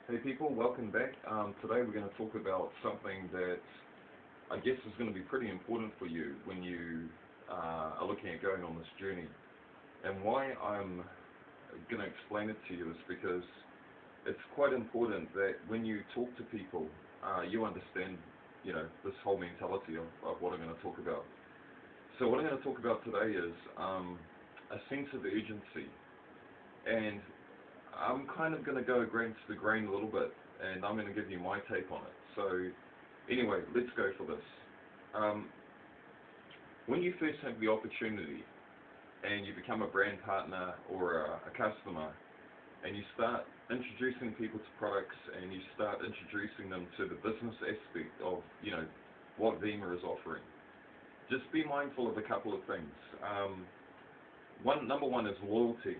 Hey people, welcome back. Today we're going to talk about something that I guess is going to be pretty important for you when you are looking at going on this journey. And why I'm going to explain it to you is because it's quite important that when you talk to people, you understand, this whole mentality of what I'm going to talk about. So what I'm going to talk about today is a sense of urgency. And I'm kind of going to go against the grain a little bit, and I'm going to give you my take on it. So, anyway, let's go for this. When you first have the opportunity, and you become a brand partner or a customer, and you start introducing people to products, and you start introducing them to the business aspect of, what Vima is offering, just be mindful of a couple of things. Number one is loyalty.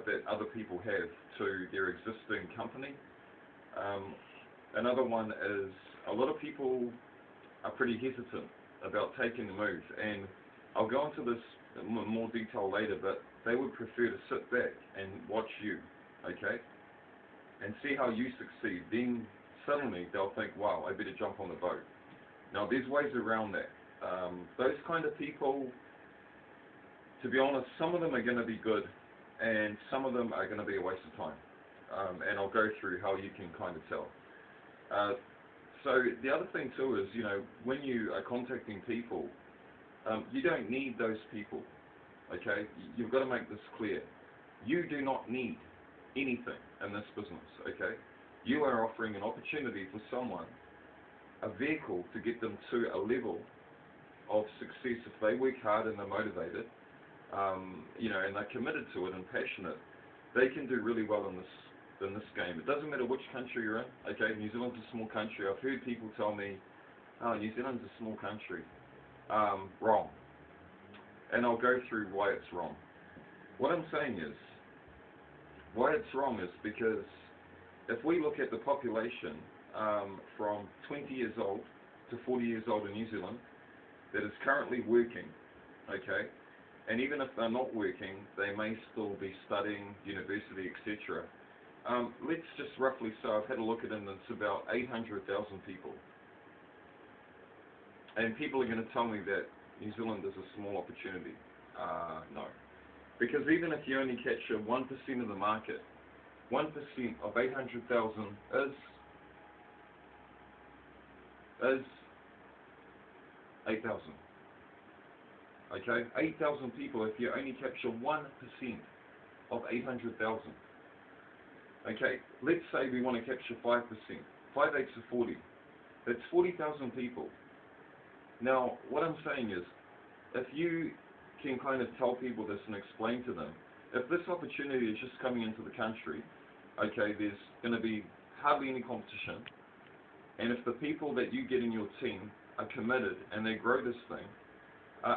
That other people have to their existing company. Another one is a lot of people are pretty hesitant about taking the move, and I'll go into this in more detail later, but they would prefer to sit back and watch you, okay, and see how you succeed. Then suddenly they'll think, wow, I better jump on the boat. Now there's ways around that. Those kind of people, to be honest, some of them are going to be good, and some of them are going to be a waste of time, and I'll go through how you can kind of tell. So the other thing too is, when you are contacting people, you don't need those people, okay? You've got to make this clear. You do not need anything in this business, okay? You are offering an opportunity for someone, a vehicle to get them to a level of success. If they work hard and they're motivated, and they're committed to it and passionate, they can do really well in this game. It doesn't matter which country you're in. Okay, New Zealand's a small country. I've heard people tell me, "Oh, New Zealand's a small country." Wrong. And I'll go through why it's wrong. What I'm saying is, why it's wrong is because if we look at the population from 20 years old to 40 years old in New Zealand that is currently working, okay. And even if they're not working, they may still be studying, university, etc. Let's just roughly say, I've had a look at it, and it's about 800,000 people. And people are going to tell me that New Zealand is a small opportunity. No. Because even if you only capture 1% of the market, 1% of 800,000 is 8,000. Okay, 8,000 people if you only capture 1% of 800,000. Okay, let's say we want to capture 5%. 5 8s are 40. That's 40,000 people. Now, what I'm saying is, if you can kind of tell people this and explain to them, if this opportunity is just coming into the country, okay, there's going to be hardly any competition, and if the people that you get in your team are committed and they grow this thing,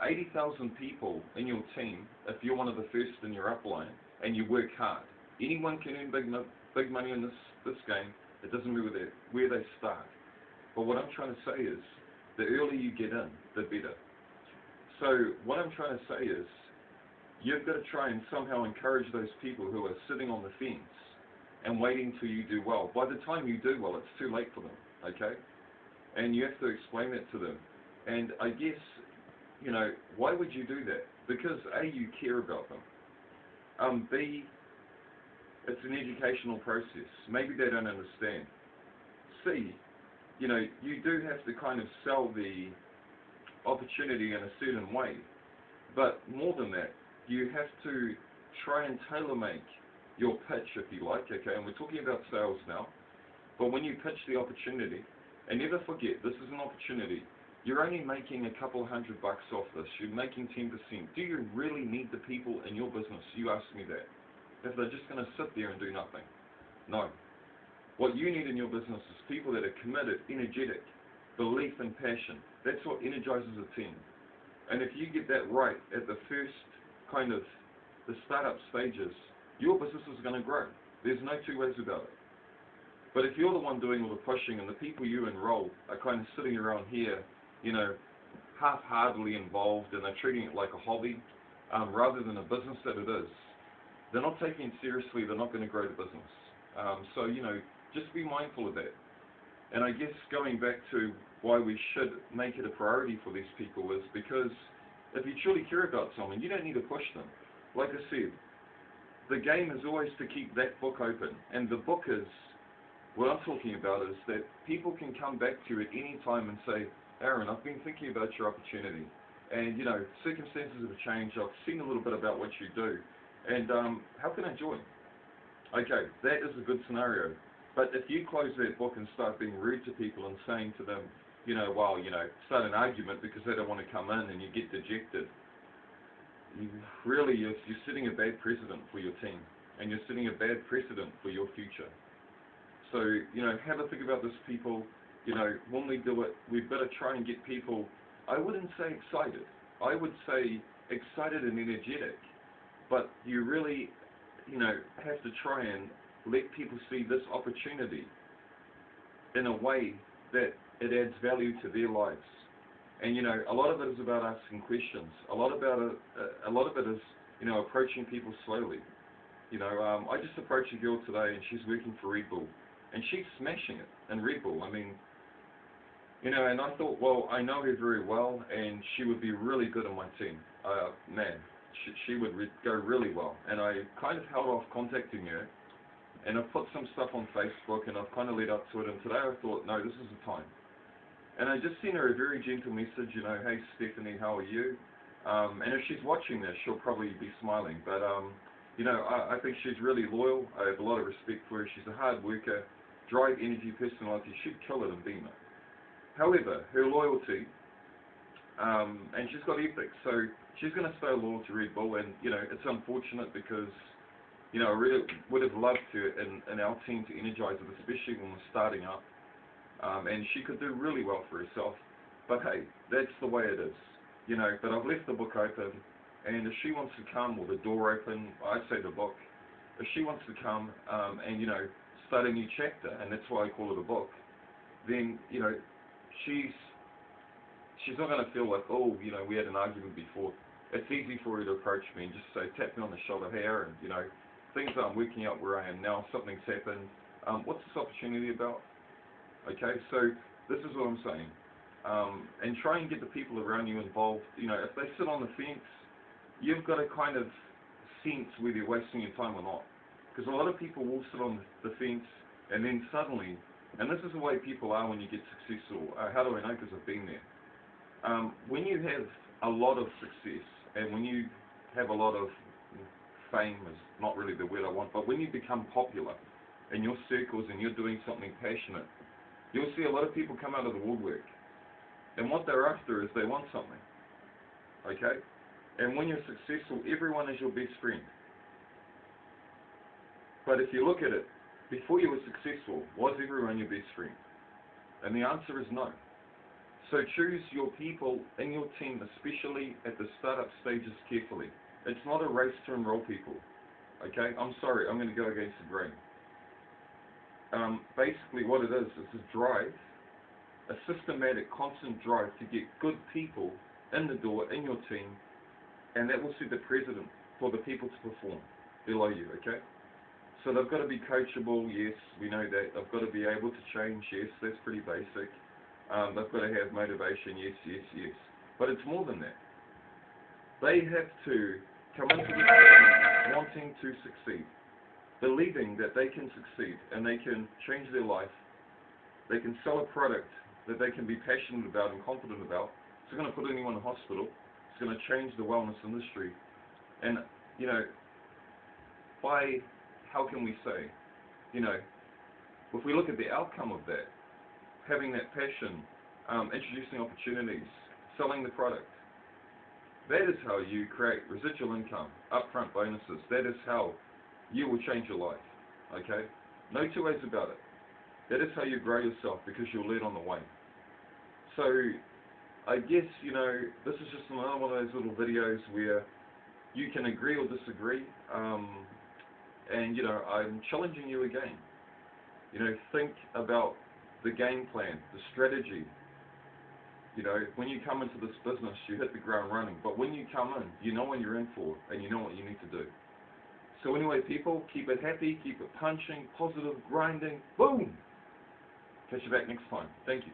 80,000 people in your team, if you're one of the first in your upline and you work hard, anyone can earn big money in this game. It doesn't matter where they start. But what I'm trying to say is, the earlier you get in, the better. So what I'm trying to say is, you've got to try and somehow encourage those people who are sitting on the fence and waiting till you do well. By the time you do well, it's too late for them, okay? And you have to explain that to them. And I guess, why would you do that? Because A, you care about them. B, it's an educational process. Maybe they don't understand. C, you do have to kind of sell the opportunity in a certain way. But more than that, you have to try and tailor-make your pitch, if you like, okay? And we're talking about sales now. But when you pitch the opportunity, and never forget, this is an opportunity. You're only making a couple $100 off this. You're making 10%. Do you really need the people in your business? You ask me that. If they're just going to sit there and do nothing. No. What you need in your business is people that are committed, energetic, belief and passion. That's what energizes a team. And if you get that right at the first kind of the startup stages, your business is going to grow. There's no two ways about it. But if you're the one doing all the pushing and the people you enroll are kind of sitting around here, half-heartedly involved, and they're treating it like a hobby rather than a business that it is, they're not taking it seriously. They're not going to grow the business. So Just be mindful of that. And I guess going back to why we should make it a priority for these people is because if you truly care about someone, you don't need to push them. Like I said, the game is always to keep that book open. And the book is, what I'm talking about is that people can come back to you at any time and say, Aaron, I've been thinking about your opportunity. And, circumstances have changed. I've seen a little bit about what you do. And how can I join? Okay, that is a good scenario. But if you close that book and start being rude to people and saying to them, start an argument because they don't want to come in and you get dejected, you're setting a bad precedent for your team. And you're setting a bad precedent for your future. So, have a think about this, people. When we do it, we better try and get people, I wouldn't say excited. I would say excited and energetic. But you really, have to try and let people see this opportunity in a way that it adds value to their lives. And a lot of it is about asking questions. A lot of it is approaching people slowly. I just approached a girl today, and she's working for Red Bull, and she's smashing it in Red Bull. I mean, and I thought, well, I know her very well, and she would be really good on my team. She would go really well. And I kind of held off contacting her. And I've put some stuff on Facebook, and I've kind of led up to it, and today I thought, no, this is the time. And I just sent her a very gentle message, hey, Stephanie, how are you? And if she's watching this, she'll probably be smiling. But, I think she's really loyal. I have a lot of respect for her. She's a hard worker, drive, energy, personality. She'd kill it in Beamer. However, her loyalty, and she's got ethics, so she's going to stay loyal to Red Bull, and, it's unfortunate because I really would have loved her in our team to energize it, especially when we're starting up. And she could do really well for herself. But hey, that's the way it is. But I've left the book open, and if she wants to come, or the door open, I say the book, if she wants to come and, start a new chapter, and that's why I call it a book, then, she's not going to feel like, oh, we had an argument before. It's easy for her to approach me and just say, tap me on the shoulder, hey, Aaron, things aren't working out where I am now, something's happened, what's this opportunity about? Okay, so this is what I'm saying. And try and get the people around you involved. If they sit on the fence, you've got to kind of sense whether you're wasting your time or not. Because a lot of people will sit on the fence, and then suddenly, and this is the way people are when you get successful. How do I know? Because I've been there. When you have a lot of success, and when you have a lot of fame is not really the word I want, but when you become popular in your circles and you're doing something passionate, you'll see a lot of people come out of the woodwork. And what they're after is they want something. Okay? And when you're successful, everyone is your best friend. But if you look at it, before you were successful, was everyone your best friend? And the answer is no. So choose your people in your team, especially at the startup stages, carefully. It's not a race to enroll people. Okay? I'm sorry, I'm going to go against the grain. Basically what it is a drive, a systematic, constant drive to get good people in the door, in your team, and that will set the precedent for the people to perform below you, okay? So they've got to be coachable, yes, we know that. They've got to be able to change, yes, that's pretty basic. They've got to have motivation, yes, yes, yes. But it's more than that. They have to come into this business wanting to succeed, believing that they can succeed and they can change their life. They can sell a product that they can be passionate about and confident about. It's going to put anyone in hospital. It's going to change the wellness industry. And, how can we say, if we look at the outcome of that, having that passion, introducing opportunities, selling the product, that is how you create residual income, upfront bonuses. That is how you will change your life, okay? No two ways about it. That is how you grow yourself, because you're led on the way. So, I guess, this is just another one of those little videos where you can agree or disagree, and, I'm challenging you again. Think about the game plan, the strategy. When you come into this business, you hit the ground running, but when you come in, you know what you're in for, and you know what you need to do. So anyway, people, keep it happy, keep it punching, positive, grinding. Boom! Catch you back next time. Thank you.